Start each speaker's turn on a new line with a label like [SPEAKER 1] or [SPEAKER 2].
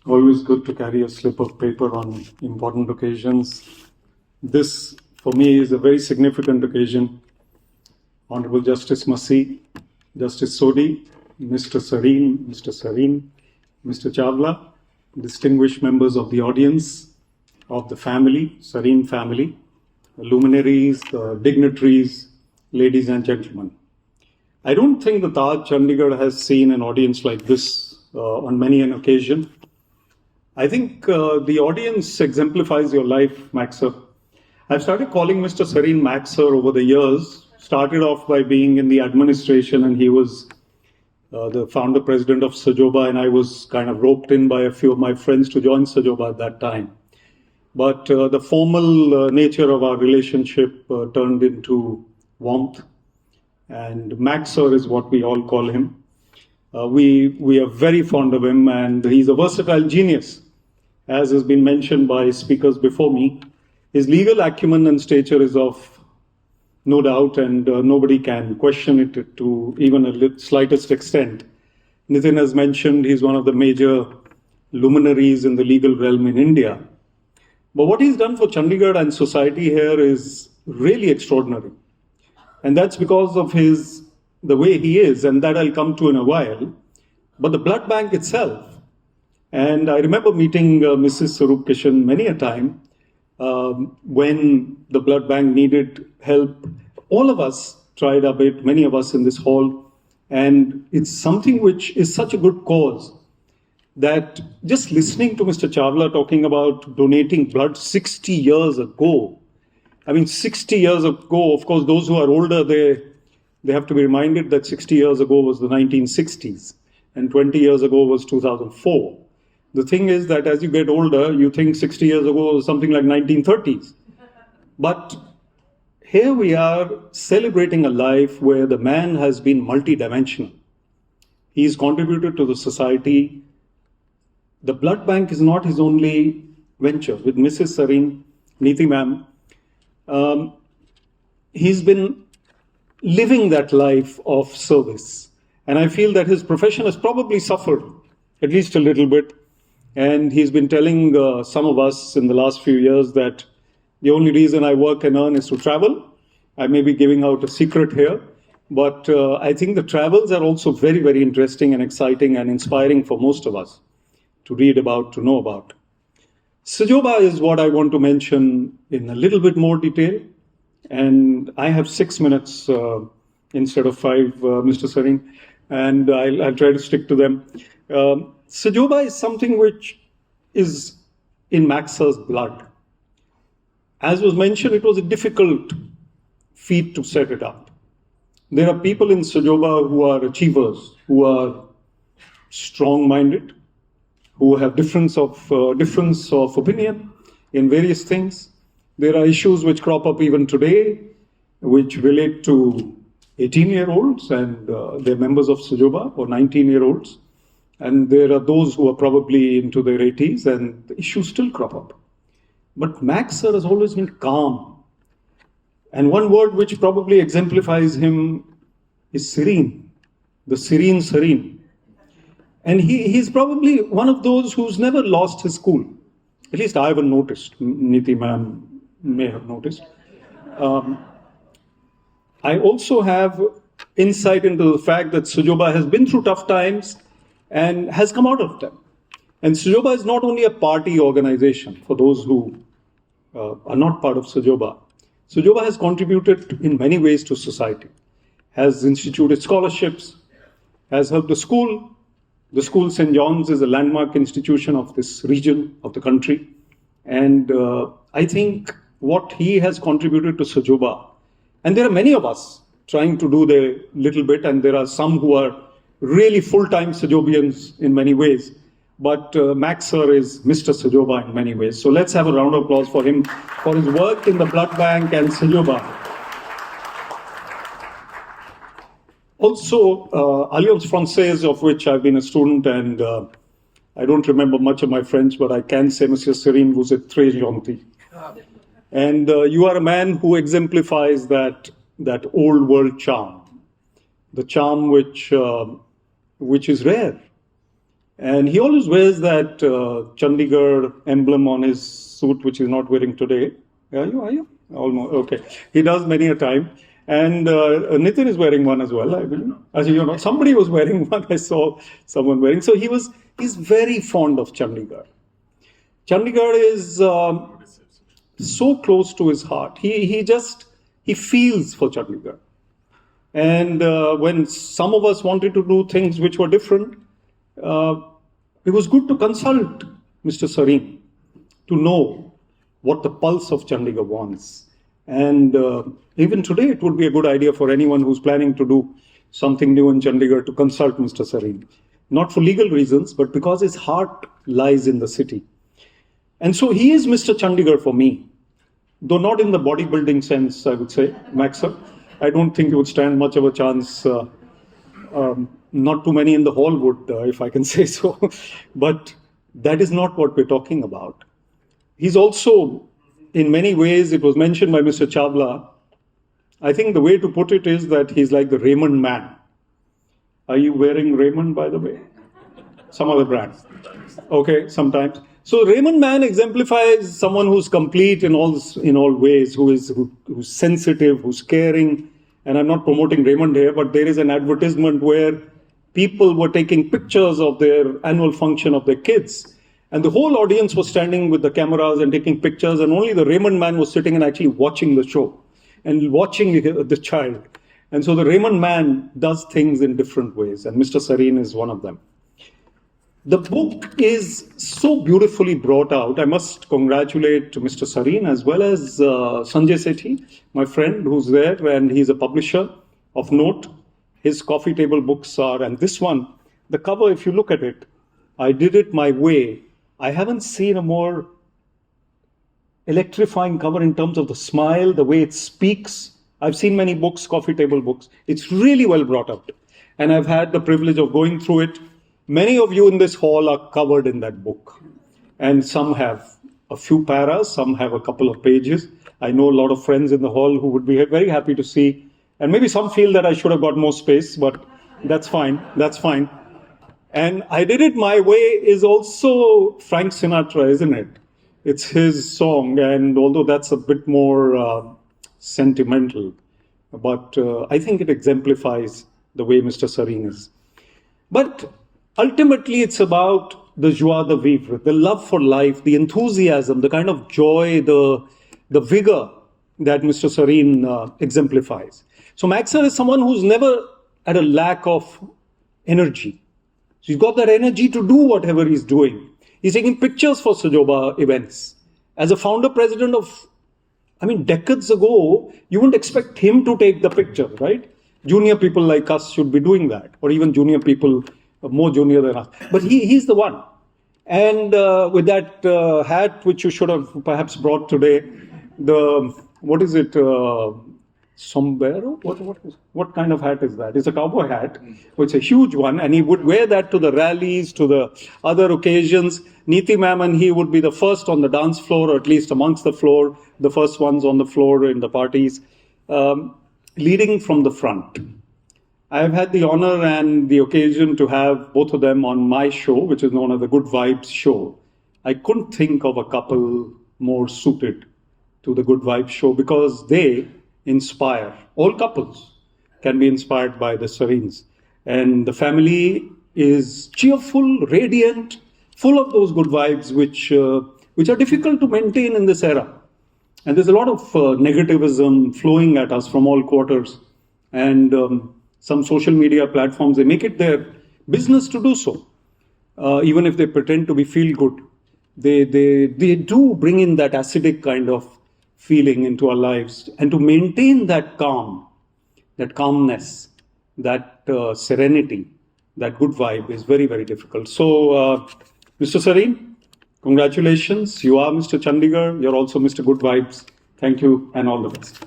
[SPEAKER 1] Always good to carry a slip of paper on important occasions. This, for me, is a very significant occasion. Honorable Justice Masih, Justice Sodhi, Mr. Sareen, Mr. Chawla, distinguished members of the audience, of the family, Sareen family, luminaries, dignitaries, ladies and gentlemen. I don't think the Taj Chandigarh has seen an audience like this on many an occasion. I think the audience exemplifies your life, Max sir. I've started calling Mr. Sareen Max sir over the years. Started off by being in the administration, and he was the founder president of Sajoba, and I was kind of roped in by a few of my friends to join Sajoba at that time. But the formal nature of our relationship turned into warmth, and Max sir is what we all call him. We are very fond of him, and he's a versatile genius, as has been mentioned by speakers before me. His legal acumen and stature is of no doubt, and nobody can question it to even a slightest extent. Nitin has mentioned he's one of the major luminaries in the legal realm in India. But what he's done for Chandigarh and society here is really extraordinary. And that's because of the way he is, and that I'll come to in a while. But the blood bank itself, and I remember meeting Mrs. Sarup Kishan many a time when the blood bank needed help. All of us tried a bit, many of us in this hall, and it's something which is such a good cause that just listening to Mr. Chawla talking about donating blood 60 years ago. I mean, 60 years ago, of course, those who are older, they have to be reminded that 60 years ago was the 1960s and 20 years ago was 2004. The thing is that as you get older, you think 60 years ago was something like 1930s. But here we are celebrating a life where the man has been multidimensional. He's contributed to the society. The blood bank is not his only venture. With Mrs. Sareen, Neeti ma'am, he's been living that life of service. And I feel that his profession has probably suffered, at least a little bit. And he's been telling some of us in the last few years that the only reason I work and earn is to travel. I may be giving out a secret here, but I think the travels are also very, very interesting and exciting and inspiring for most of us to read about, to know about. Sajoba is what I want to mention in a little bit more detail. And I have 6 minutes instead of 5, Mr. Sareen, and I'll try to stick to them. Sajoba is something which is in Max sir's blood. As was mentioned, it was a difficult feat to set it up. There are people in Sajoba who are achievers, who are strong-minded, who have difference of opinion in various things. There are issues which crop up even today, which relate to 18-year-olds, and they're members of Sajoba, or 19-year-olds. And there are those who are probably into their 80s, and the issues still crop up. But Max sir has always been calm. And one word which probably exemplifies him is serene, the serene Sareen. And he's probably one of those who's never lost his cool. At least I haven't noticed. Neeti ma'am may have noticed. I also have insight into the fact that Sajoba has been through tough times and has come out of them. And Sajoba is not only a party organization for those who are not part of Sajoba. Sajoba has contributed in many ways to society, has instituted scholarships, has helped the school. The school St. John's is a landmark institution of this region of the country. And I think what he has contributed to Sajoba, and there are many of us trying to do their little bit, and there are some who are really full-time Sajobians in many ways. But Max sir is Mr. Sajoba in many ways. So let's have a round of applause for him, for his work in the blood bank and Sajoba. Also, Alliance Française, of which I've been a student, and I don't remember much of my French, but I can say, Monsieur Sareen, vous êtes très gentil. And you are a man who exemplifies that old world charm, the charm which is rare. And he always wears that Chandigarh emblem on his suit, which he's not wearing today. Are you? Almost. Okay. He does many a time. And Nitin is wearing one as well, I believe. As you know, somebody was wearing one. I saw someone wearing. So he's very fond of Chandigarh. Chandigarh is so close to his heart. He feels for Chandigarh. And when some of us wanted to do things which were different, it was good to consult Mr. Sareen to know what the pulse of Chandigarh wants. And even today, it would be a good idea for anyone who's planning to do something new in Chandigarh to consult Mr. Sareen. Not for legal reasons, but because his heart lies in the city. And so he is Mr. Chandigarh for me, though not in the bodybuilding sense, I would say, Maxer. I don't think he would stand much of a chance. Not too many in the hall would, if I can say so. But that is not what we're talking about. He's also, in many ways, it was mentioned by Mr. Chawla. I think the way to put it is that he's like the Raymond man. Are you wearing Raymond, by the way? Some other brand. Okay, sometimes. So Raymond man exemplifies someone who's complete in all ways, who's sensitive, who's caring. And I'm not promoting Raymond here, but there is an advertisement where people were taking pictures of their annual function of their kids. And the whole audience was standing with the cameras and taking pictures, and only the Raymond man was sitting and actually watching the show and watching the child. And so the Raymond man does things in different ways, and Mr. Sareen is one of them. The book is so beautifully brought out. I must congratulate Mr. Sareen as well as Sanjay Sethi, my friend who's there, and he's a publisher of note. His coffee table books are, and this one, the cover, if you look at it, I did it my way. I haven't seen a more electrifying cover in terms of the smile, the way it speaks. I've seen many books, coffee table books. It's really well brought out. And I've had the privilege of going through it. Many of you in this hall are covered in that book. And some have a few paras, some have a couple of pages. I know a lot of friends in the hall who would be very happy to see. And maybe some feel that I should have got more space, but that's fine. That's fine. And I Did It My Way is also Frank Sinatra, isn't it? It's his song. And although that's a bit more sentimental, but I think it exemplifies the way Mr. Sareen is. But ultimately, it's about the joie de vivre, the love for life, the enthusiasm, the kind of joy, the vigor that Mr. Sareen exemplifies. So Maxer is someone who's never had a lack of energy. So he's got that energy to do whatever he's doing. He's taking pictures for Sajoba events. As a founder president of, decades ago, you wouldn't expect him to take the picture, right? Junior people like us should be doing that, or even junior people more junior than us. But he's the one. And with that hat, which you should have perhaps brought today, what is it? Sombrero? What kind of hat is that? It's a cowboy hat. It's a huge one, and he would wear that to the rallies, to the other occasions. Neeti ma'am and he would be the first on the dance floor, or at least amongst the floor, the first ones on the floor in the parties, leading from the front. I've had the honor and the occasion to have both of them on my show, which is known as the Good Vibes Show. I couldn't think of a couple more suited to the Good Vibes Show because they inspire. All couples can be inspired by the Sareens. And the family is cheerful, radiant, full of those good vibes which are difficult to maintain in this era. And there's a lot of negativism flowing at us from all quarters. And some social media platforms, they make it their business to do so. Even if they pretend to be feel good. They do bring in that acidic kind of feeling into our lives. And to maintain that calm, that calmness, that serenity, that good vibe is very, very difficult. So, Mr. Sareen, congratulations. You are Mr. Chandigarh. You're also Mr. Good Vibes. Thank you and all the best.